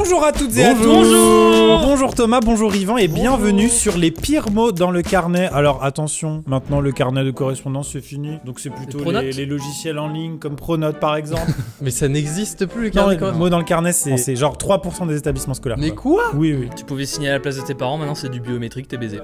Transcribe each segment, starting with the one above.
Bonjour à toutes et à tous. Bonjour Thomas, bonjour Yvan et bienvenue sur les pires mots dans le carnet. Alors attention, maintenant le carnet de correspondance c'est fini, donc c'est plutôt les logiciels en ligne comme Pronote par exemple. Mais ça n'existe plus le carnet. Non, les mots dans le carnet c'est genre 3% des établissements scolaires. Mais quoi? Oui, oui. Tu pouvais signer à la place de tes parents, maintenant c'est du biométrique, t'es baisé.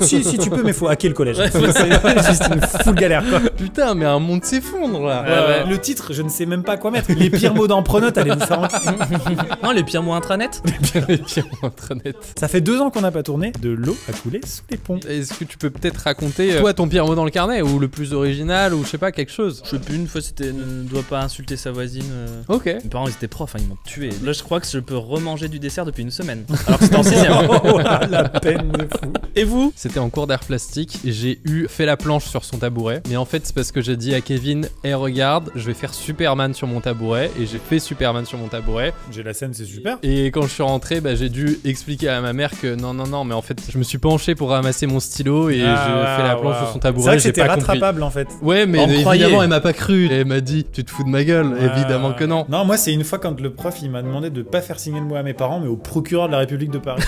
si tu peux, mais faut hacker le collège. Ouais, c'est juste une full galère quoi. Putain, mais un monde s'effondre là. Ouais. Le titre, je ne sais même pas quoi mettre. Les pires mots dans Pronote, allez vous faire enculer. Non, les pires mots intranet. Les pires mots intranet. Ça fait 2 ans qu'on n'a pas tourné. De l'eau a coulé sous les ponts. Est-ce que tu peux peut-être raconter toi ton pire mot dans le carnet ou le plus original ou je sais pas quelque chose? Je sais plus, une fois c'était ne doit pas insulter sa voisine. Ok. Mes parents ils étaient profs, hein, ils m'ont tué. Là je crois que je peux remanger du dessert depuis une semaine. Alors que c'était en 6ème. Oh, la peine de fou. Et vous? C'était en cours d'art plastique. J'ai fait la planche sur son tabouret. Mais en fait c'est parce que j'ai dit à Kevin, hey, regarde, je vais faire Superman sur mon tabouret. Et j'ai fait Superman sur mon tabouret. J'ai la scène, c'est super. Et quand je suis rentré, j'ai dû expliquer à ma mère que non, mais en fait je me suis penché pour ramasser mon stylo et j'ai fait la planche sur son tabouret. C'est vrai que j'ai c'était pas rattrapable en fait. Ouais, mais évidemment elle m'a pas cru. Elle m'a dit, tu te fous de ma gueule. Évidemment que non. Non, moi c'est une fois quand le prof il m'a demandé de pas faire signer le mot à mes parents, mais au procureur de la République de Paris.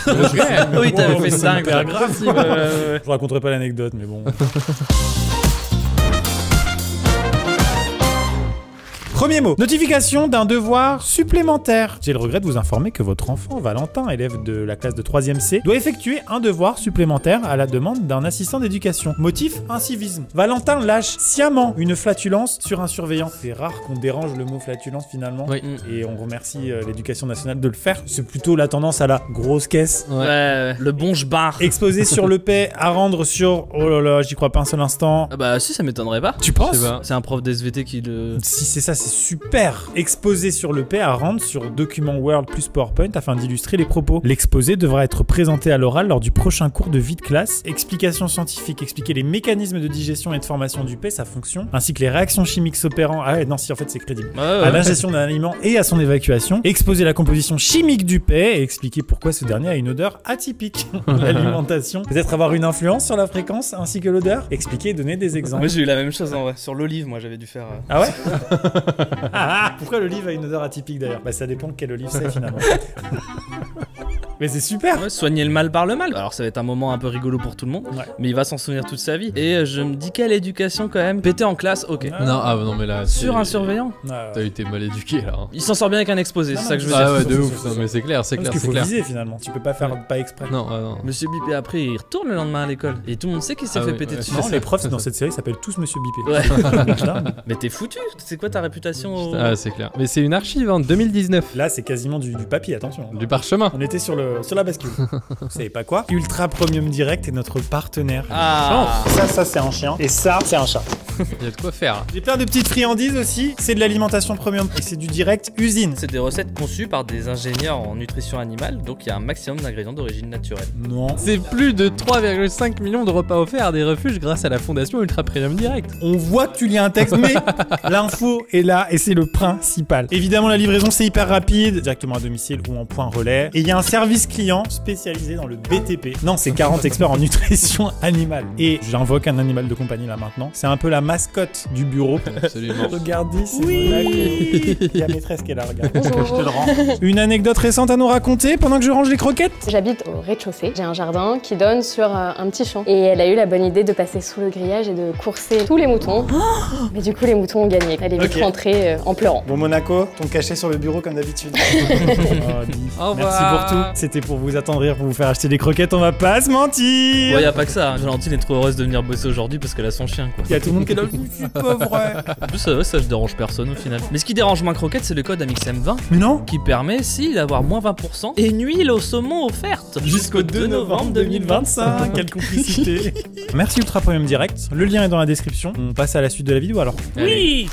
Oui, t'avais fait ça, c'est hyper grave. Je raconterai pas l'anecdote, mais bon. Premier mot, notification d'un devoir supplémentaire. J'ai le regret de vous informer que votre enfant, Valentin, élève de la classe de 3ème C, doit effectuer un devoir supplémentaire à la demande d'un assistant d'éducation. Motif, incivisme. Valentin lâche sciemment une flatulence sur un surveillant. C'est rare qu'on dérange le mot flatulence finalement. Oui. Et on remercie l'éducation nationale de le faire. C'est plutôt la tendance à la grosse caisse. Ouais, le bon jbar. Exposé sur le paix, à rendre sur... Oh là là, j'y crois pas un seul instant. Ah bah si, ça m'étonnerait pas. Tu penses? C'est un prof d'SVT qui le... Si c'est ça, c'est super. Exposé sur le P à rendre sur document Word plus PowerPoint afin d'illustrer les propos. L'exposé devra être présenté à l'oral lors du prochain cours de vie de classe. Explication scientifique, expliquer les mécanismes de digestion et de formation du P, sa fonction, ainsi que les réactions chimiques s'opérant... Ah ouais, non, si en fait c'est crédible. À l'ingestion d'un aliment et à son évacuation. Exposer la composition chimique du P et expliquer pourquoi ce dernier a une odeur atypique. L'alimentation. Peut-être avoir une influence sur la fréquence ainsi que l'odeur. Expliquer et donner des exemples. Moi j'ai eu la même chose en vrai. Sur l'olive, moi j'avais dû faire... Ah ouais? Pourquoi l'olive a une odeur atypique d'ailleurs? Bah ça dépend de quelle olive c'est finalement. Mais c'est super. Ouais, soigner le mal par le mal. Alors ça va être un moment un peu rigolo pour tout le monde, mais il va s'en souvenir toute sa vie. Et je me dis quelle éducation quand même. Péter en classe, ok. Non, mais là... Sur un surveillant. T'as été mal éduqué là. Il s'en sort bien avec un exposé, c'est ça que je veux dire. Ah ouais, de ouf, mais c'est clair, c'est clair. Parce qu'il faut viser finalement, tu peux pas faire pas exprès. Non. Monsieur Bipé après il retourne le lendemain à l'école. Et tout le monde sait qu'il s'est fait péter dessus. Non, les profs dans cette série s'appellent tous Monsieur Bipé. Ouais. Mais t'es foutu. C'est quoi ta réputation Ah c'est clair. Mais c'est une archive en 2019. Là c'est quasiment du papier, attention. Du parchemin. On était sur la bascule. Vous savez pas quoi? Ultra Premium Direct est notre partenaire. Ah. Ça c'est un chien. Et ça c'est un chat. Il y a de quoi faire. J'ai plein de petites friandises aussi. C'est de l'alimentation premium. Et c'est du direct usine. C'est des recettes conçues par des ingénieurs en nutrition animale. Donc il y a un maximum d'ingrédients d'origine naturelle. Non. C'est plus de 3,5 millions de repas offerts à des refuges grâce à la fondation Ultra Premium Direct. On voit que tu lis un texte, mais l'info est là et c'est le principal. Évidemment, la livraison c'est hyper rapide, directement à domicile ou en point relais. Et il y a un service client spécialisé dans le BTP. Non, c'est 40 experts en nutrition animale. Et j'invoque un animal de compagnie là maintenant. C'est un peu la mascotte du bureau. Absolument. Regardez, c'est il y a maîtresse qui est là, regarde. Bonjour. Je te le rends. Une anecdote récente à nous raconter pendant que je range les croquettes? J'habite au rez-de-chaussée. J'ai un jardin qui donne sur un petit champ. Et elle a eu la bonne idée de passer sous le grillage et de courser tous les moutons. Mais du coup, les moutons ont gagné. Elle est vite rentrée en pleurant. Bon, Monaco, ton cachet sur le bureau comme d'habitude. Au revoir. Merci pour tout. C'était pour vous attendrir, pour vous faire acheter des croquettes, on va pas se mentir. Ouais, y a pas que ça. Valentine est trop heureuse de venir bosser aujourd'hui parce qu'elle a son chien, quoi. Y a tout le monde qui est là. C'est pas vrai. En plus, ça je dérange personne au final. Mais ce qui dérange moins Croquette, c'est le code AMIXM20 Mais non. qui permet, si, d'avoir moins 20% et une huile au saumon offerte Jusqu'au 2 novembre 2025. Quelle complicité. Merci Ultra Premium Direct. Le lien est dans la description. On passe à la suite de la vidéo alors. Oui.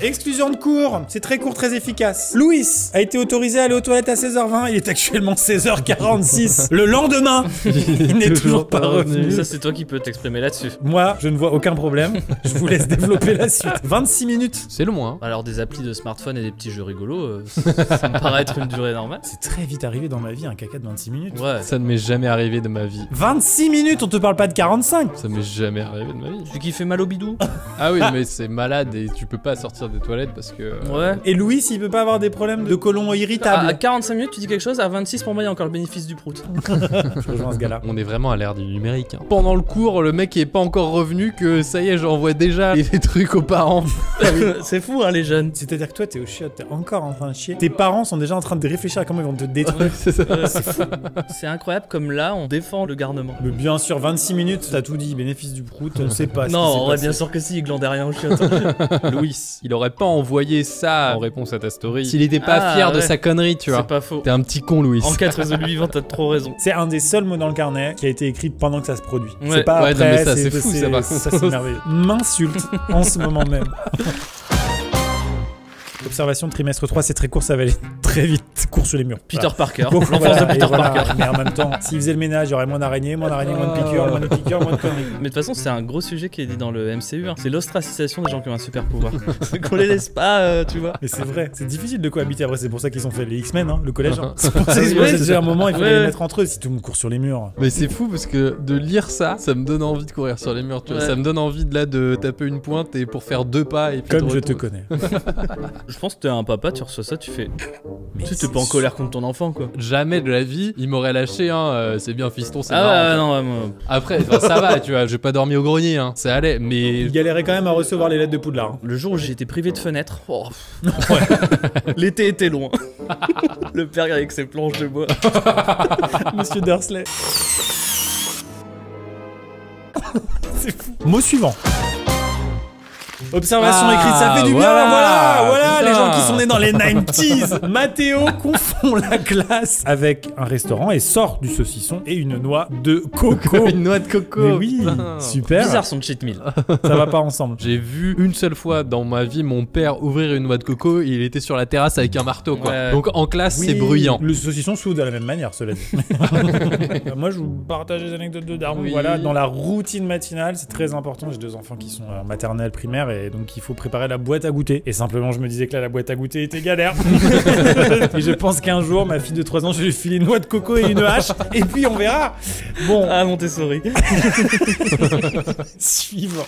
Exclusion de cours, c'est très court, très efficace. Louis a été autorisé à aller aux toilettes à 16h20, il est actuellement 16h46. Le lendemain, il n'est toujours pas revenu. Ça, c'est toi qui peux t'exprimer là-dessus. Moi, je ne vois aucun problème. Je vous laisse développer la suite. 26 minutes. C'est le moins. Alors, des applis de smartphone et des petits jeux rigolos, ça me paraît être une durée normale. C'est très vite arrivé dans ma vie, un caca de 26 minutes. Ouais. Ça ne m'est jamais arrivé de ma vie. 26 minutes, on te parle pas de 45. Ça m'est jamais arrivé de ma vie. Celui qui fait mal au bidou. Ah oui, mais c'est malade et tu peux pas sortir sortir des toilettes parce que. Ouais. Et Louis, il peut pas avoir des problèmes de côlon irritable. À 45 minutes, tu dis quelque chose, à 26, pour moi, il y a encore le bénéfice du prout. Je rejoins ce gars-là. On est vraiment à l'ère du numérique. Hein. Pendant le cours, le mec est pas encore revenu que ça y est, j'envoie déjà des trucs aux parents. C'est fou, hein, les jeunes. C'est-à-dire que toi, t'es au chiottes, t'es encore en train de chier. Tes parents sont déjà en train de réfléchir à comment ils vont te détruire. C'est ça. C'est incroyable comme là, on défend le garnement. Mais bien sûr, 26 minutes, t'as tout dit. Bénéfice du prout, on sait pas. Non, ouais, bien sûr que si, il glandait rien au chiottes. Louis, il aurait pas envoyé ça en réponse à ta story s'il était pas fier de sa connerie, tu vois. C'est pas faux. T'es un petit con, Louis. Enquête résolue vivante, t'as trop raison. C'est un des seuls mots dans le carnet qui a été écrit pendant que ça se produit. Ouais. C'est pas Ouais, après, non, mais ça, c'est fou, ça, par ça c'est merveilleux. M'insulte en ce moment même. Observation de trimestre 3, c'est très court, ça va aller très vite. Court sur les murs. Peter Parker. Bon, L'enfance voilà, de Peter et voilà. Parker. Mais en même temps, s'il faisait le ménage, il y aurait moins d'araignées, moins de piqûres, moins de piqûres, moins de conneries. Mais de toute façon, c'est un gros sujet qui est dit dans le MCU. Hein. C'est l'ostracisation des gens qui ont un super pouvoir. Qu'on les laisse pas, tu vois. Mais c'est vrai, c'est difficile de cohabiter. Après, c'est pour ça qu'ils ont fait les X-Men, hein, le collège. Hein. C'est pour ça Oui, que c'est déjà un moment, il faut ouais. les mettre entre eux si tout le monde court sur les murs. Mais c'est fou parce que de lire ça, ça me donne envie de courir sur les murs. Tu vois. Ouais. Ça me donne envie de taper une pointe et pour faire 2 pas et puis Comme de je te retour. connais. Je pense que t'es un papa, tu reçois ça, tu fais. Mais Tu sais, t'es pas en colère contre ton enfant, quoi. Jamais de la vie, il m'aurait lâché, hein. C'est bien fiston, c'est Ah marrant. ouais, non, ouais, moi. Après, enfin, ça va, tu vois. J'ai pas dormi au grenier, hein. Ça allait, mais. Il galérait quand même à recevoir les lettres de Poudlard. Hein. Le jour où j'ai été privé de fenêtre, oh, l'été était loin. Le père avec ses planches de bois. Monsieur Dursley. C'est fou. Mot suivant. Observation Ah, écrite, ça fait du bien, voilà, voilà, les putain. gens qui sont nés dans les 90s. Mathéo confond la glace avec un restaurant et sort du saucisson et une noix de coco. Une noix de coco. Mais oui, putain. super. Bizarre son cheat meal. Ça va pas ensemble. J'ai vu une seule fois dans ma vie mon père ouvrir une noix de coco et il était sur la terrasse avec un marteau, quoi. Ouais. Donc en classe, c'est Oui, bruyant. Le saucisson s'ouvre de la même manière, cela dit. Moi, je vous partage des anecdotes de Darwin. Oui. Voilà, dans la routine matinale, c'est très important. J'ai 2 enfants qui sont en maternelle, primaire, et donc il faut préparer la boîte à goûter. Et simplement, je me disais que là, la boîte à goûter était galère. Et je pense qu'un jour, ma fille de 3 ans, je vais lui filer une noix de coco et une hache, et puis on verra. Bon, Ah, Montessori. suivant.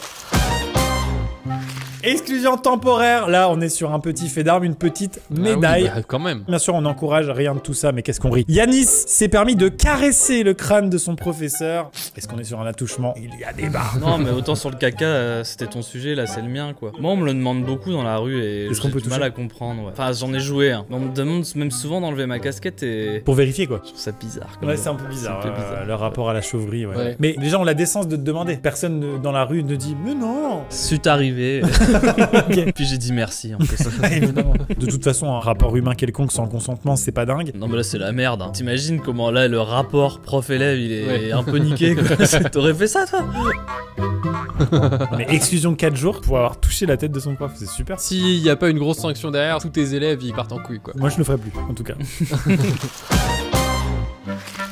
Exclusion temporaire. Là, on est sur un petit fait d'armes, une petite médaille. Ah oui, bah, quand même. Bien sûr, on n'encourage rien de tout ça, mais qu'est-ce qu'on rit. Yanis s'est permis de caresser le crâne de son professeur. Est-ce qu'on est sur un attouchement? Il y a débat. Non, mais autant sur le caca, c'était ton sujet, là, c'est le mien, quoi. Moi, on me le demande beaucoup dans la rue et Est-ce qu'on j'ai peut du mal toucher à comprendre. Ouais. Enfin, j'en ai joué. Hein. On me demande même souvent d'enlever ma casquette et Pour vérifier, quoi. je trouve ça bizarre. Comme Ouais, ça. c'est un peu bizarre, C'est un peu bizarre. le rapport à la chauverie. Ouais. Ouais. Mais les gens ont la décence de te demander. Personne dans la rue ne dit « Mais non !» C'est arrivé. Ok. Puis j'ai dit merci en plus. Évidemment. De toute façon, un rapport humain quelconque sans consentement, c'est pas dingue. Non mais là c'est la merde. Hein. T'imagines comment là le rapport prof-élève il est Ouais. un peu niqué quoi. T'aurais fait ça toi? Mais exclusion de 4 jours pour avoir touché la tête de son prof, c'est super. S'il n'y a pas une grosse sanction derrière, tous tes élèves ils partent en couille, quoi. Moi, je le ferai plus, en tout cas.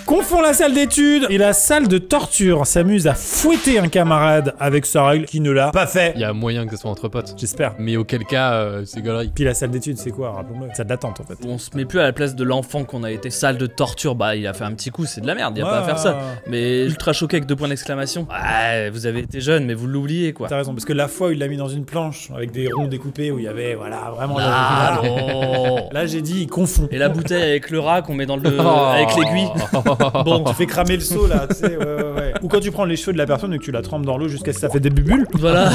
Confond la salle d'études et la salle de torture. S'amuse à fouetter un camarade avec sa règle qui ne l'a pas fait. Il y a moyen que ce soit entre potes. J'espère. Mais auquel cas, c'est galerie. Puis la salle d'études, c'est quoi? Rappelons-le. Salle d'attente, en fait. On se met plus à la place de l'enfant qu'on a été. Salle de torture, bah il a fait un petit coup, c'est de la merde, y a pas à faire ça. Mais ultra choqué avec 2 points d'exclamation. Ouais, vous avez été jeune mais vous l'oubliez quoi. T'as raison, parce que la fois où il l'a mis dans une planche avec des ronds découpés où il y avait, voilà, vraiment Ah l'original. non. Là, j'ai dit, il confond. Et la bouteille avec le rat qu'on met dans le Oh. avec l'aiguille. Bon, Tu fais cramer le seau, là, tu sais, ouais. Ou quand tu prends les cheveux de la personne et que tu la trempes dans l'eau jusqu'à ce que ça fait des bulles, voilà.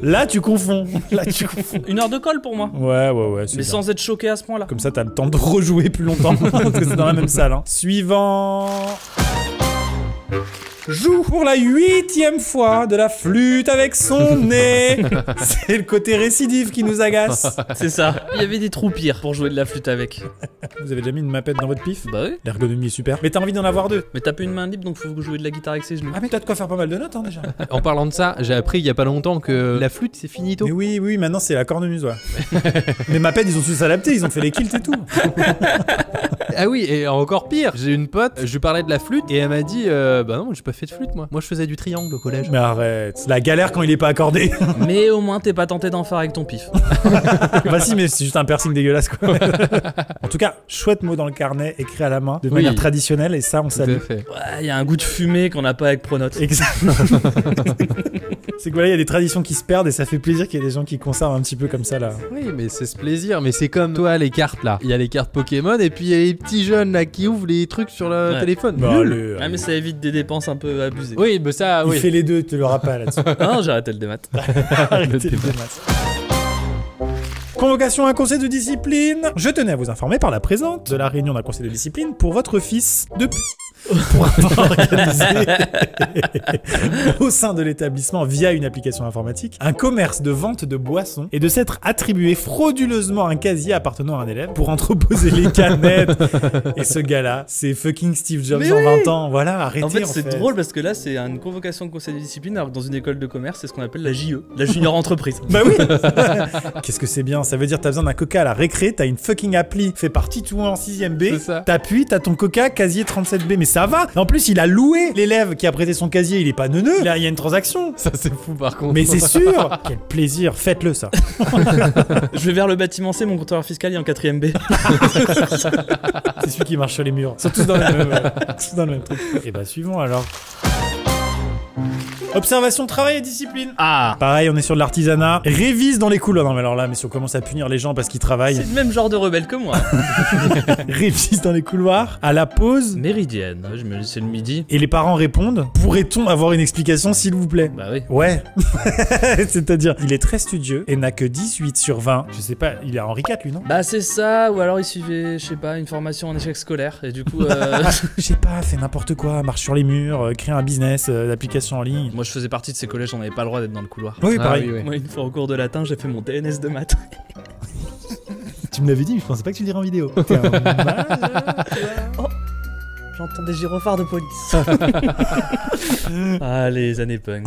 là, tu confonds. Là, tu confonds. 1 heure de colle pour moi. Ouais, c'est Mais bien. sans être choqué à ce point-là. Comme ça, t'as le temps de rejouer plus longtemps. Parce que c'est dans la même salle. Hein. Suivant. Joue pour la 8e fois de la flûte avec son nez. C'est le côté récidive qui nous agace. C'est ça. Il y avait des trous pires pour jouer de la flûte avec. Vous avez déjà mis une mapette dans votre pif? Bah oui. L'ergonomie est super. Mais t'as envie d'en avoir 2. Mais t'as plus une main libre donc faut jouer de la guitare avec ses genoux. Ah mais t'as de quoi faire pas mal de notes hein, déjà. En parlant de ça, j'ai appris il y a pas longtemps que la flûte c'est finito. Mais oui, maintenant c'est la cornemuse, ouais. Mais mapette, ils ont su s'adapter, ils ont fait les kilts et tout. Ah oui, et encore pire, j'ai une pote, je lui parlais de la flûte et elle m'a dit bah non, j'ai pas fait de flûte moi. Moi je faisais du triangle au collège. Mais arrête, la galère quand il est pas accordé. Mais au moins t'es pas tenté d'en faire avec ton pif. Bah si, mais c'est juste un piercing dégueulasse quoi. En tout cas, chouette mot dans le carnet, écrit à la main, de Oui. manière traditionnelle, et ça on Tout à salue. fait. Ouais, y a un goût de fumée qu'on n'a pas avec Pronote. Exact. C'est que voilà, il y a des traditions qui se perdent et ça fait plaisir qu'il y ait des gens qui conservent un petit peu comme ça là. Oui, mais c'est ce plaisir. Mais c'est comme toi, les cartes là. Il y a les cartes Pokémon et puis il y a les petits jeunes là qui ouvrent les trucs sur le téléphone. Bah, Nul. Ah, mais ça évite des dépenses un peu abusées. Oui, mais ça, Il oui. fait les deux, tu l'auras pas là-dessus. Non, j'ai arrêté le démat. Arrêtez les masses. Convocation à un conseil de discipline. Je tenais à vous informer par la présente de la réunion d'un conseil de discipline pour votre fils de pour avoir organisé au sein de l'établissement via une application informatique un commerce de vente de boissons et de s'être attribué frauduleusement un casier appartenant à un élève pour entreposer les canettes. Et ce gars-là, c'est fucking Steve Jobs Mais en oui. 20 ans. Voilà, arrêtez. En fait, c'est drôle parce que là, c'est une convocation de conseil de discipline, alors que dans une école de commerce, c'est ce qu'on appelle la JE, la junior entreprise. Bah oui. Qu'est-ce que c'est bien. Ça veut dire que t'as besoin d'un coca à la récré, t'as une fucking appli fait par Titouan en 6ème B, C'est ça. t'appuies, t'as ton coca casier 37B, mais ça va. En plus, il a loué l'élève qui a prêté son casier, il est pas neuneux. Là, il y a une transaction. Ça, c'est fou par contre. Mais c'est sûr. Quel plaisir, faites-le ça. Je vais vers le bâtiment C, mon contrôleur fiscal est en 4ème B. C'est celui qui marche sur les murs. Ils sont tous dans le même truc. Et bah suivons alors. Observation, travail et discipline. Ah, Pareil, on est sur de l'artisanat. Révise dans les couloirs. Non mais alors là, mais si on commence à punir les gens parce qu'ils travaillent, c'est le même genre de rebelle que moi. révise dans les couloirs. À la pause. Méridienne, je me c'est le midi. Et les parents répondent, pourrait-on avoir une explication s'il vous plaît? Bah oui. Ouais. C'est-à-dire, il est très studieux et n'a que 18 sur 20. Je sais pas, il est Henri IV lui, non? Bah c'est ça, ou alors il suivait, je sais pas, une formation en échec scolaire, et du coup... Je sais pas, fait n'importe quoi, marche sur les murs, crée un business d'application en ligne. Moi je faisais partie de ces collèges, on n'avait pas le droit d'être dans le couloir. Oui, Ah, pareil. oui, oui. Moi une fois au cours de latin, j'ai fait mon TNS de maths. Tu me l'avais dit, mais je pensais pas que tu le dirais en vidéo. T'es un malade. J'entends des gyrophares de police. Ah, les années punk.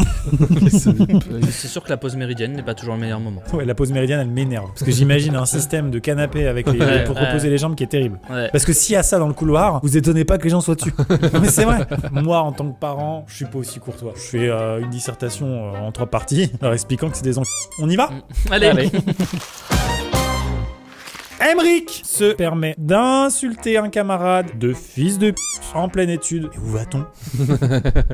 C'est sûr que la pause méridienne n'est pas toujours le meilleur moment. Ouais, la pause méridienne, elle m'énerve. Parce que j'imagine un système de canapé avec les Ouais, pour ouais. reposer les jambes qui est terrible. Ouais. Parce que s'il y a ça dans le couloir, vous étonnez pas que les gens soient dessus. Non, mais c'est vrai. Moi, en tant que parent, je suis pas aussi courtois. Je fais une dissertation en 3 parties, leur expliquant que c'est des enfants. On y va? Allez. Emric se permet d'insulter un camarade de fils de p en pleine étude. Et où va-t-on?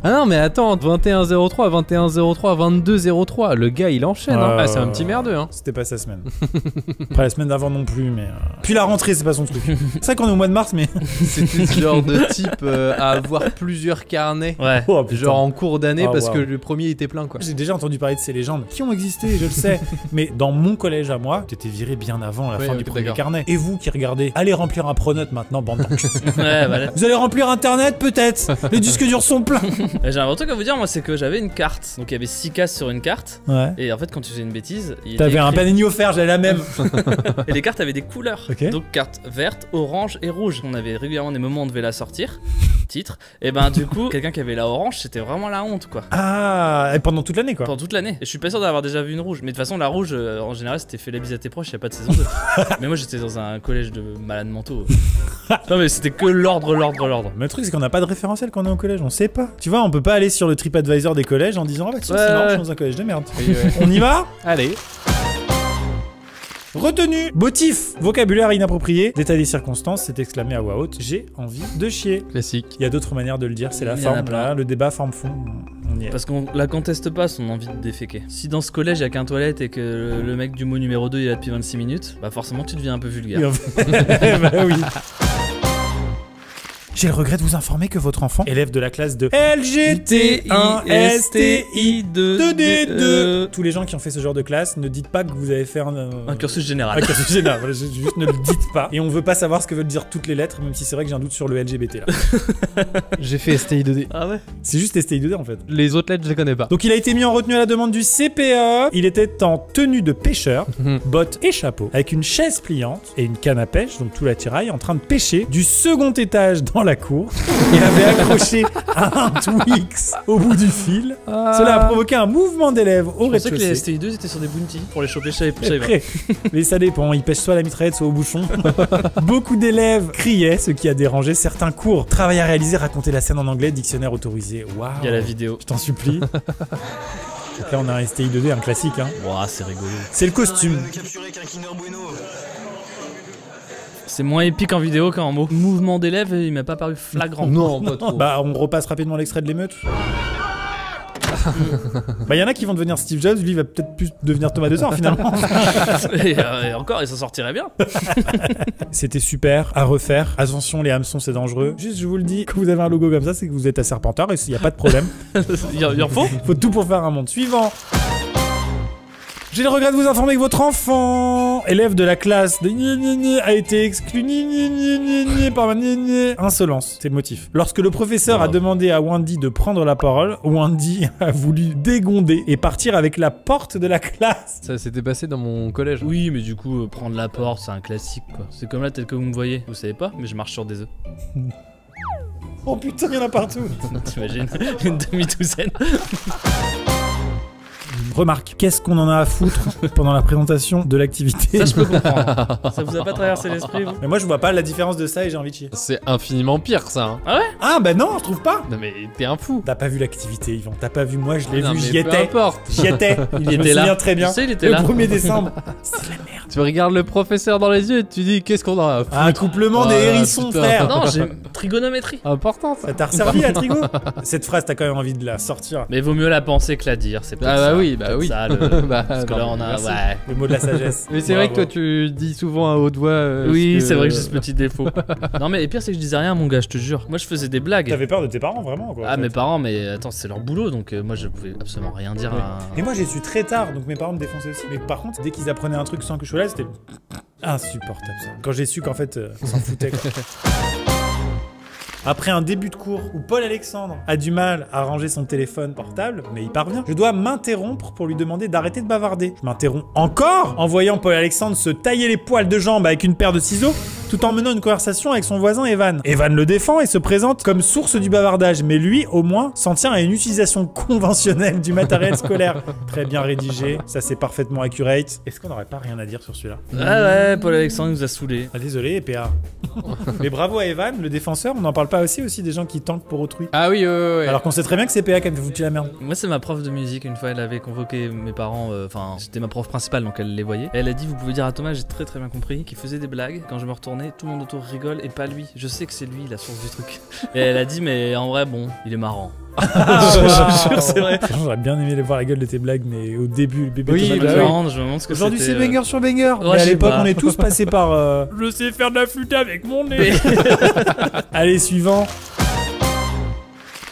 Ah non, mais attends, 21-03, 21-03, 22-03. Le gars, il enchaîne. Hein. Ah, c'est un petit merdeux. Hein. C'était pas sa semaine. Pas la semaine d'avant non plus, mais... Puis la rentrée, c'est pas son truc. C'est vrai qu'on est au mois de mars, mais... C'était ce genre de type à avoir plusieurs carnets. Ouais. Oh, putain. Genre en cours d'année Oh, parce wow. que le premier était plein quoi. J'ai déjà entendu parler de ces légendes qui ont existé, je le sais. Mais dans mon collège à moi, t'étais viré bien avant la Oui, fin ok, du premier d'accord. carnet. Et vous qui regardez, allez remplir un pronote maintenant, bande d'enculés. Ouais, voilà. Vous allez remplir internet peut-être. Les disques durs sont pleins. J'ai un truc à vous dire, moi, c'est que j'avais une carte. Donc il y avait 6 cases sur une carte. Ouais. Et en fait, quand tu faisais une bêtise, il était T'avais un écrit- panini offert, j'avais la même. Et les cartes avaient des couleurs. Ok. Donc carte verte, orange et rouge. On avait régulièrement des moments où on devait la sortir. Titre. Et ben du coup, quelqu'un qui avait la orange, c'était vraiment la honte quoi. Ah, et pendant toute l'année quoi. Pendant toute l'année. Et je suis pas sûr d'avoir déjà vu une rouge. Mais de toute façon, la rouge, en général, c'était fait la bise à tes proches, y a pas de saison 2. Mais moi, j'étais dans un collège de malades mentaux. Non, mais c'était que l'ordre. Mais le truc c'est qu'on n'a pas de référentiel quand on est au collège, on sait pas. Tu vois, on peut pas aller sur le TripAdvisor des collèges en disant ah bah tiens, c'est marrant, je suis dans un collège de merde. Oui, ouais. On y va? Allez. Retenu. Motif. Vocabulaire inapproprié. D'état des circonstances, c'est exclamé à voix haute. J'ai envie de chier. Classique. Il y a d'autres manières de le dire, c'est la Il y en a forme. plein. Là, le débat forme-fond. On y est. Parce qu'on la conteste pas son envie de déféquer. Si dans ce collège, y a qu'un toilette et que le mec du mot numéro 2 il est là depuis 26 minutes, bah forcément, tu deviens un peu vulgaire. Bah oui. J'ai le regret de vous informer que votre enfant, élève de la classe de LGT1STI2D2. Tous les gens qui ont fait ce genre de classe, ne dites pas que vous avez fait Un cursus général. un cursus général. Voilà, juste ne le dites pas. Et on veut pas savoir ce que veulent dire toutes les lettres, même si c'est vrai que j'ai un doute sur le LGBT là. J'ai fait STI2D. Ah ouais. C'est juste STI2D en fait. Les autres lettres, je les connais pas. Donc il a été mis en retenue à la demande du CPE. Il était en tenue de pêcheur, bottes et chapeau, avec une chaise pliante et une canne à pêche, donc tout l'attirail, en train de pêcher du second étage dans la cour. Il avait accroché un Twix au bout du fil. Cela a provoqué un mouvement d'élèves au Je pensais que les rez-de-chaussée. STI2 étaient sur des bounties pour les choper chez les Après, mais ça dépend, ils pêchent soit à la mitraillette, soit au bouchon. Beaucoup d'élèves criaient, ce qui a dérangé certains cours. Travail à réaliser, raconter la scène en anglais, dictionnaire autorisé. Waouh. Il y a la vidéo. Je t'en supplie. Donc là, on a un STI2D, un classique. Hein. Ouah, c'est rigolo. C'est le costume. C'est moins épique en vidéo qu'en mots. Mouvement d'élèves, il m'a pas paru flagrant. Non, pas trop. Bah, on repasse rapidement l'extrait de l'émeute. Bah, il y en a qui vont devenir Steve Jobs, lui il va peut-être plus devenir Thomas Dessort finalement. Et encore, il s'en sortirait bien. C'était super à refaire. Attention, les hameçons c'est dangereux. Juste, je vous le dis, quand vous avez un logo comme ça, c'est que vous êtes à Serpentard et il n'y a pas de problème. Il en faut. Faut tout pour faire un monde. Suivant. J'ai le regret de vous informer que votre enfant, élève de la classe de a été exclu par ma insolence. C'est le motif. Lorsque le professeur a demandé à Wendy de prendre la parole, Wendy a voulu dégonder et partir avec la porte de la classe. Ça s'était passé dans mon collège. Oui, mais du coup, prendre la porte, c'est un classique quoi. C'est comme là, tel que vous me voyez. Vous savez pas, mais je marche sur des œufs. Oh putain, il y en a partout. T'imagines une demi-douzaine. Remarque, qu'est-ce qu'on en a à foutre pendant la présentation de l'activité? Ça, je peux comprendre. Ça vous a pas traversé l'esprit, vous? Mais moi, je vois pas la différence de ça et j'ai envie de chier. C'est infiniment pire ça. Hein. Ah ouais? Ah bah non, je trouve pas. Non mais t'es un fou. T'as pas vu l'activité, Yvan. T'as pas vu, moi je l'ai Non, vu, mais j'y peu étais. importe. J'y étais. Il était là. Très bien. Je sais, il était le là. 1er décembre. C'est de la merde. Tu regardes le professeur dans les yeux et tu dis qu'est-ce qu'on en a à foutre. Un couplement des Ah, hérissons, putain. frère. Non, j'ai trigonométrie. Important ça. Ça t'a resservi à Trigo? Cette phrase, t'as quand même envie de la sortir. Mais vaut mieux la penser que la dire, c'est peut-être Ah bah ça. oui, bah Peut-être oui. ça, le- Bah, Parce que là, on a... merci. Ouais. Le mot de la sagesse. Mais c'est vrai que toi tu dis souvent à haute voix. Oui, ce c'est vrai que j'ai ce petit défaut. Non, mais le pire, c'est que je disais rien, mon gars, je te jure. Moi, je faisais des blagues. T'avais peur de tes parents, vraiment, quoi. en Ah, fait. mes parents, mais attends, c'est leur boulot, donc moi, je pouvais absolument rien dire Ouais. à... Et moi, j'ai su très tard, donc mes parents me défonçaient aussi. Mais par contre, dès qu'ils apprenaient un truc sans que je sois là, c'était insupportable ça. Quand j'ai su qu'en fait, on s'en foutait. Quoi. Après un début de cours où Paul Alexandre a du mal à ranger son téléphone portable, mais il parvient, je dois m'interrompre pour lui demander d'arrêter de bavarder. Je m'interromps encore en voyant Paul Alexandre se tailler les poils de jambes avec une paire de ciseaux, tout en menant une conversation avec son voisin Evan. Evan le défend et se présente comme source du bavardage, mais lui, au moins, s'en tient à une utilisation conventionnelle du matériel scolaire. Très bien rédigé, ça c'est parfaitement accurate. Est-ce qu'on n'aurait pas rien à dire sur celui-là? Ah ouais, Paul Alexandre nous a saoulés. Ah, désolé, PA. Mais bravo à Evan, le défenseur, on n'en parle pas aussi des gens qui tankent pour autrui. Ah oui, ouais. Alors qu'on sait très bien que c'est PA qui a foutu la merde. Moi, c'est ma prof de musique. Une fois, elle avait convoqué mes parents. Enfin, c'était ma prof principale, donc elle les voyait. Et elle a dit, vous pouvez dire à Thomas, j'ai très bien compris, qu'il faisait des blagues. Quand je me retournais, tout le monde autour rigole et pas lui. Je sais que c'est lui la source du truc. Et elle a dit, mais en vrai, bon, il est marrant. Je jure, c'est vrai. J'aurais bien aimé voir la gueule de tes blagues, mais au début, le bébé Oui, Thomas bah de je, me Java. demande, je me demande ce que Aujourd'hui, c'était, c'est banger sur banger. Mais je à sais l'époque, pas. on est tous passés par. Je sais faire de la flûte avec mon nez. Allez, suivant.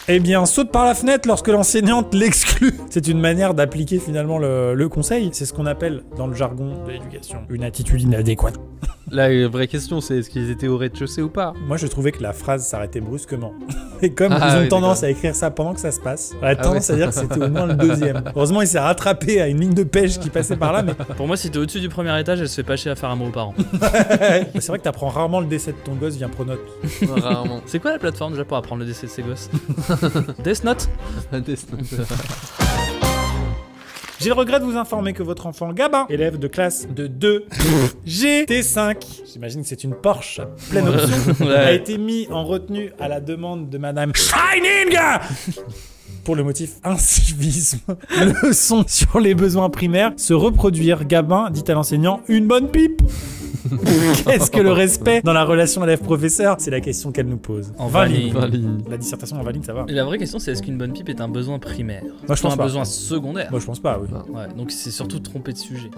Eh bien, saute par la fenêtre lorsque l'enseignante l'exclut. C'est une manière d'appliquer finalement le conseil. C'est ce qu'on appelle, dans le jargon de l'éducation, une attitude inadéquate. La vraie question c'est est-ce qu'ils étaient au rez-de-chaussée ou pas? Moi, je trouvais que la phrase s'arrêtait brusquement. Et comme Ah, ils ont oui, tendance d'accord. à écrire ça pendant que ça se passe, on a tendance ouais. à dire que c'était au moins le deuxième. Heureusement, il s'est rattrapé à une ligne de pêche qui passait par là, mais Pour moi, si t'es au-dessus du premier étage, elle se fait pas chier à faire un mot aux parents. c'est vrai que t'apprends rarement le décès de ton gosse via Pronote. Rarement. C'est quoi la plateforme déjà pour apprendre le décès de ses gosses? Death Note? J'ai le regret de vous informer que votre enfant Gabin, élève de classe de 2 GT5, j'imagine que c'est une Porsche à pleine option, a été mis en retenue à la demande de Madame Shining pour le motif incivisme. Leçon sur les besoins primaires. Se reproduire, Gabin dit à l'enseignant une bonne pipe. Qu'est-ce que le respect dans la relation élève-professeur? C'est la question qu'elle nous pose. En 20 lignes. 20 lignes. La dissertation en 20 lignes, ça va. Et la vraie question, c'est est-ce qu'une bonne pipe est un besoin primaire? Moi, je pense un pas. besoin secondaire. Moi, je pense pas, oui. Ouais, donc c'est surtout trompé de sujet.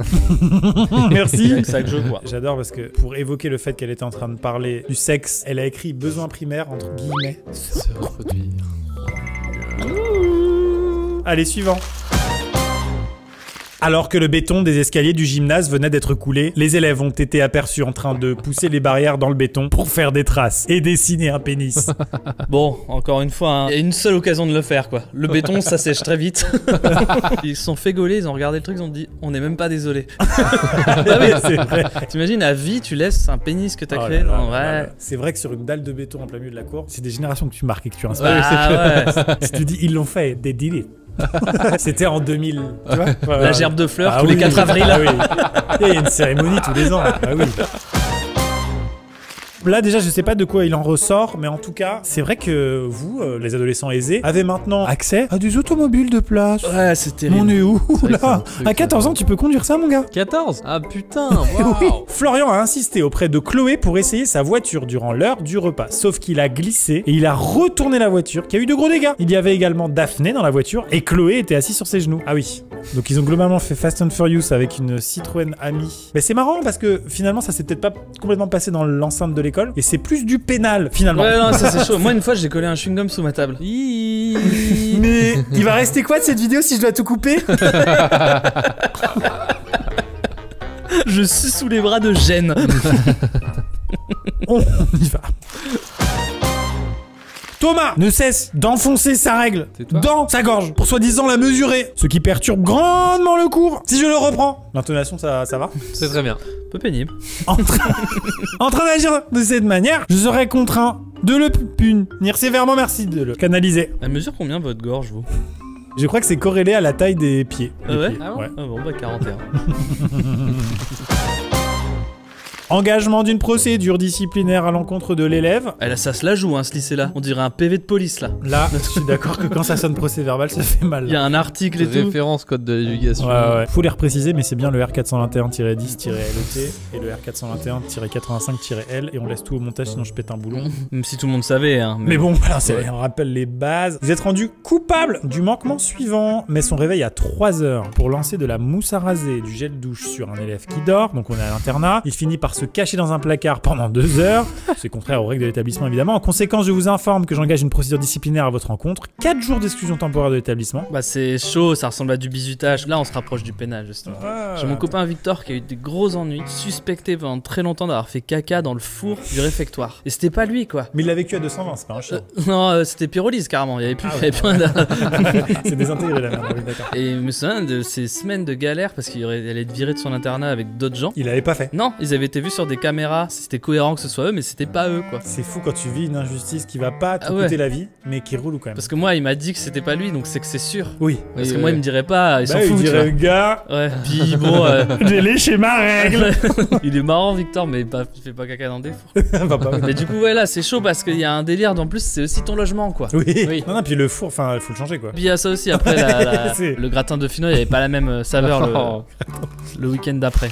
Merci. C'est ça que je vois. J'adore parce que pour évoquer le fait qu'elle était en train de parler du sexe, elle a écrit besoin primaire entre guillemets. Se reproduire. Allez, suivant. Alors que le béton des escaliers du gymnase venait d'être coulé, les élèves ont été aperçus en train de pousser les barrières dans le béton pour faire des traces et dessiner un pénis. Bon, encore une fois, hein, il y a une seule occasion de le faire, quoi. Le béton, ça sèche très vite. Ils se sont fait gauler, ils ont regardé le truc, ils ont dit, on n'est même pas désolé. Ah oui, c'est vrai. T'imagines, à vie, tu laisses un pénis que t'as Oh créé là là non, là ouais. là. C'est vrai que sur une dalle de béton en plein milieu de la cour, c'est des générations que tu marques et que tu inspires. Ah ouais. Si tu dis ils l'ont fait, they did it. C'était en 2000, tu vois. La gerbe de fleurs Ah tous les oui. 4 avril. Ah oui. Il y a une cérémonie tous les ans. Ah oui. Là déjà je sais pas de quoi il en ressort, mais en tout cas c'est vrai que vous, les adolescents aisés, avez maintenant accès à des automobiles de place. Ouais, c'est terrible. On est où vrai que c'est un là? truc, À 14 ans tu peux conduire ça mon gars? 14. Ah putain, Oui. waouh. Florian a insisté auprès de Chloé pour essayer sa voiture durant l'heure du repas. Sauf qu'il a glissé et il a retourné la voiture qui a eu de gros dégâts. Il y avait également Daphné dans la voiture et Chloé était assise sur ses genoux. Ah oui. Donc ils ont globalement fait Fast and Furious avec une Citroën Ami. Mais c'est marrant parce que finalement ça s'est peut-être pas complètement passé dans l'enceinte de l'école et c'est plus du pénal finalement. Ouais, non, ça c'est chaud. Moi, une fois, j'ai collé un chewing-gum sous ma table. Mais il va rester quoi de cette vidéo si je dois tout couper? Je suis sous les bras de Gênes. On y va. Thomas ne cesse d'enfoncer sa règle C'est toi dans sa gorge pour soi-disant la mesurer, ce qui perturbe grandement le cours. Si je le reprends, l'intonation ça va? C'est très bien. Un peu pénible. En train d'agir de cette manière, je serais contraint de le punir sévèrement, merci de le canaliser. Elle mesure combien votre gorge, vous? Je crois que c'est corrélé à la taille des pieds. Ah Les ouais pieds, Ah bon ouais. Ah bon, bah 41. Engagement d'une procédure disciplinaire à l'encontre de l'élève. Eh là, ça se la joue, hein, ce lycée-là. On dirait un PV de police, là. Là, je suis d'accord que quand ça sonne procès verbal, ça fait mal. Il y a un article et tout. Référence code de l'éducation. Ouais. Faut les repréciser, mais c'est bien le R421-10-LET et le R421-85-L et on laisse tout au montage sinon je pète un boulon. Même si tout le monde savait, hein. Mais bon, voilà, on rappelle les bases. Vous êtes rendu coupable du manquement suivant, mais son réveil à 3h pour lancer de la mousse à raser, du gel douche sur un élève qui dort, donc on est à l'internat. Il finit par se cacher dans un placard pendant 2 heures. C'est contraire aux règles de l'établissement évidemment. En conséquence, je vous informe que j'engage une procédure disciplinaire à votre encontre. 4 jours d'exclusion temporaire de l'établissement. Bah, c'est chaud, ça ressemble à du bizutage. Là, on se rapproche du pénal, justement. J'ai mon copain Victor qui a eu des gros ennuis, suspecté pendant très longtemps d'avoir fait caca dans le four du réfectoire. Et c'était pas lui, quoi. Mais il l'a vécu à 220, c'est pas un chat. Non, c'était pyrolyse carrément. Il y avait plus, Ah il y avait plus rien derrière. C'est désintégré la merde, oui, d'accord. Et je me souviens de ces semaines de galère parce qu'il allait être viré de son internat avec d'autres gens. Il avait pas fait. Non, ils avaient été vus sur des caméras. C'était cohérent que ce soit eux, mais c'était pas eux, quoi. C'est fou quand tu vis une injustice qui va pas te Ah ouais. coûter la vie, mais qui roule quand même. Parce que moi, il m'a dit que c'était pas lui, donc c'est que c'est sûr. Oui. Parce Oui, que moi, ouais. il me dirait pas, il s'en Bah, fout, il tu dirait, vois. gars, Ouais, puis bon, j'ai léché ma règle. il est marrant, Victor, mais il fait pas caca dans des fours. Bah, bah, oui. Mais du coup, ouais, là, c'est chaud parce qu'il y a un délire. En plus, c'est aussi ton logement, quoi. Oui. Oui. Non, puis le four, enfin, il faut le changer quoi. Puis il y a ça aussi, après, C'est- le gratin de finot, il avait pas la même saveur le week-end d'après.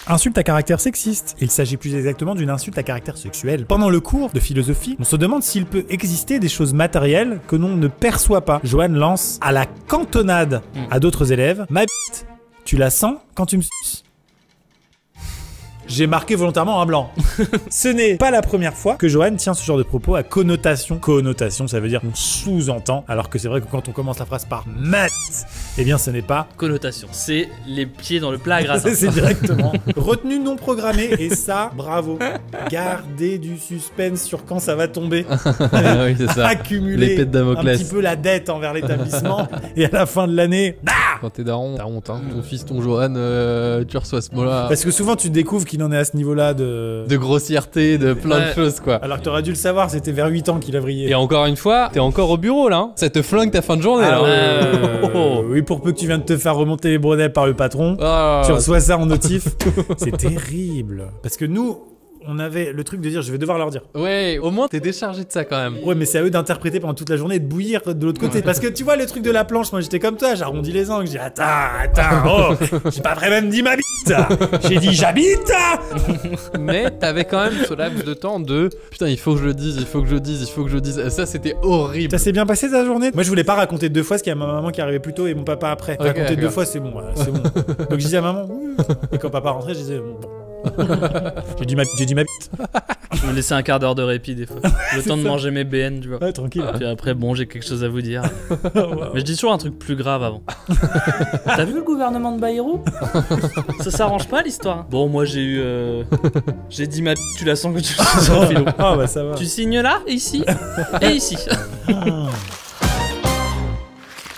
Insulte à caractère sexiste. Il s'agit plus exactement d'une insulte à caractère sexuel. Pendant le cours de philosophie, on se demande s'il peut exister des choses matérielles que l'on ne perçoit pas. Joanne lance à la cantonade à d'autres élèves. Ma bite, tu la sens quand tu me suces. J'ai marqué volontairement un blanc. Ce n'est pas la première fois que Joanne tient ce genre de propos à connotation. Connotation, ça veut dire on sous-entend, alors que c'est vrai que quand on commence la phrase par mat, eh bien ce n'est pas. Connotation, c'est les pieds dans le plat à gratin. C'est directement. Retenue non programmée, et ça, bravo. Garder du suspense sur quand ça va tomber. Oui, c'est ça. Accumuler L'épée de un Damoclès. petit peu la dette envers l'établissement, et à la fin de l'année. Quand t'es daron, t'as honte. Hein. Ton fils, ton Johan, tu reçois ce mot-là. Parce que souvent tu découvres qu'il en est à ce niveau-là de. De grossièreté, de plein de Ouais. choses, quoi. Alors que t'aurais dû le savoir, c'était vers 8 ans qu'il a vrillé. Et encore une fois, t'es encore au bureau là. Hein. Ça te flingue ta fin de journée Ah là. ouais, oui, pour peu que tu viennes de te faire remonter les brodets par le patron, Ah, tu reçois ça en notif. C'est terrible. Parce que nous, on avait le truc de dire je vais devoir leur dire. ouais, au moins t'es déchargé de ça quand même. Ouais, mais c'est à eux d'interpréter pendant toute la journée et de bouillir de l'autre côté. Parce que tu vois le truc de la planche, moi j'étais comme toi, j'arrondis les angles, je dis attends, oh, j'ai pas vraiment dit ma bite, j'ai dit j'habite. Mais t'avais quand même ce laps de temps de putain, il faut que je le dise, il faut que je le dise, il faut que je le dise. Ça c'était horrible. Ça s'est bien passé ta journée? Moi je voulais pas raconter 2 fois ce qu'il y a ma maman qui arrivait plus tôt et mon papa après. Ok, Raconter 2 d'accord. fois c'est bon, voilà, c'est bon. Donc je disais à maman, oui. Et quand papa rentrait, je disais bon. J'ai dit ma bite. Je me laissais un quart d'heure de répit des fois. Le temps de manger mes BN, tu vois. Ouais, tranquille. Puis après, bon, j'ai quelque chose à vous dire. Mais je dis toujours un truc plus grave avant. T'as vu le gouvernement de Bayrou? Ça s'arrange pas l'histoire. Bon, moi j'ai eu. J'ai dit ma. Tu la sens que tu le sens, Philo. Ah bah ça va. Tu signes là, ici et ici.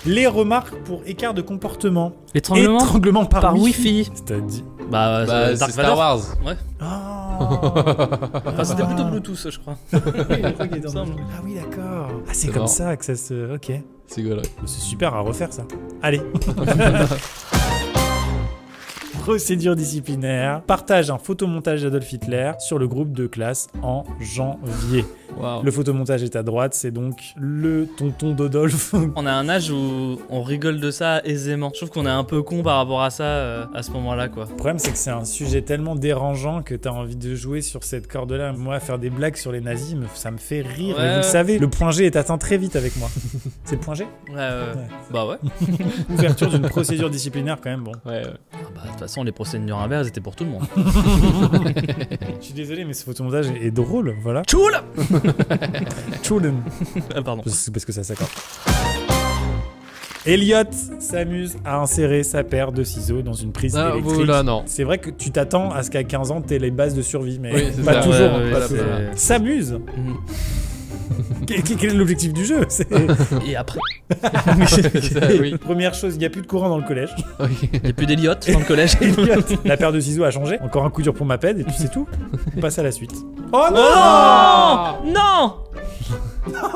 Les remarques pour écart de comportement. Étranglement Étranglement par, Wi-Fi. C'est-à-dire. Bah, Bah, Dark c'est Star Vador. Wars. Ouais. Ah. Enfin, c'était plutôt Bluetooth, je crois. Ah oui, d'accord. Ah, c'est comme marrant. ça que ça se. Ok. C'est gaulerie. C'est super à refaire ça. Allez. procédure disciplinaire. Partage un photomontage d'Adolf Hitler sur le groupe de classe en janvier. Waouh. Le photomontage est à droite, c'est donc le tonton d'Adolf. On a un âge où on rigole de ça aisément. Je trouve qu'on est un peu con par rapport à ça à ce moment-là, quoi. Le problème, c'est que c'est un sujet tellement dérangeant que t'as envie de jouer sur cette corde-là. Moi, faire des blagues sur les nazis, ça me fait rire. Ouais. Et vous le savez, le point G est atteint très vite avec moi. C'est le point G ? Ouais. Bah ouais. Ouverture d'une procédure disciplinaire, quand même, bon. Ouais. Ah bah de toute façon, les procès de Nuremberg, c'était pour tout le monde. Je suis désolé, mais ce photomontage est drôle, voilà. Tchoul. Tchoulen. Ah pardon. C'est parce que ça s'accorde. Elliot s'amuse à insérer sa paire de ciseaux dans une prise Ah, électrique. là, non. C'est vrai que tu t'attends à ce qu'à 15 ans, t'aies les bases de survie, mais Oui, c'est pas ça. toujours. Ouais, pas ouais, toujours. c'est- S'amuse. Mhm. Quel est l'objectif du jeu? Et après, Ça, oui. Première chose, il n'y a plus de courant dans le collège. Ok. il n'y a plus d'Eliott dans le collège. Elliot, la paire de ciseaux a changé. Encore un coup dur pour ma pède, et puis c'est tout. On passe à la suite. Oh non! Oh non.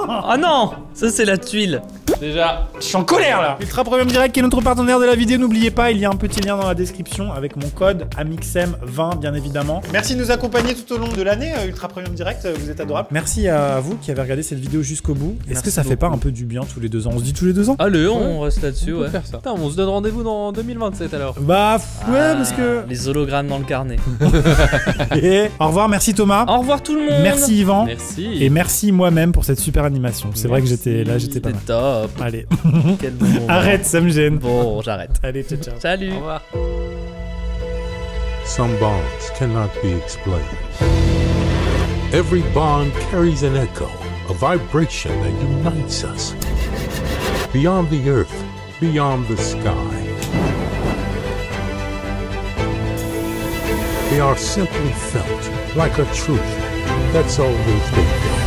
Ah non. Ça c'est la tuile. Déjà. Je suis en colère là. Ultra Premium Direct qui est notre partenaire de la vidéo, n'oubliez pas, il y a un petit lien dans la description avec mon code AMIXEM20 bien évidemment. Merci de nous accompagner tout au long de l'année, Ultra Premium Direct, vous êtes adorables. Merci à vous qui avez regardé cette vidéo jusqu'au bout. Est-ce Merci que ça fait pas beaucoup. un peu du bien tous les 2 ans? On se dit tous les 2 ans? Allez, on reste là-dessus, On peut ouais. faire ça. Putain, on se donne rendez-vous dans 2027 alors. Bah ouais, Ah, parce que... Les hologrammes dans le carnet. Et au revoir, merci Thomas. Au revoir tout le monde. Merci Yvan. Merci. Et merci moi-même pour cette super animation. C'est vrai que j'étais là, j'étais pas C'était mal. top. Allez, Quel bon moment. arrête, ça me gêne. Bon, j'arrête. Allez, ciao ciao. Salut. Au revoir. Some bonds cannot be explained. Every bond carries an echo, a vibration that unites us. Beyond the earth, beyond the sky. They are simply felt like a truth that's always been there.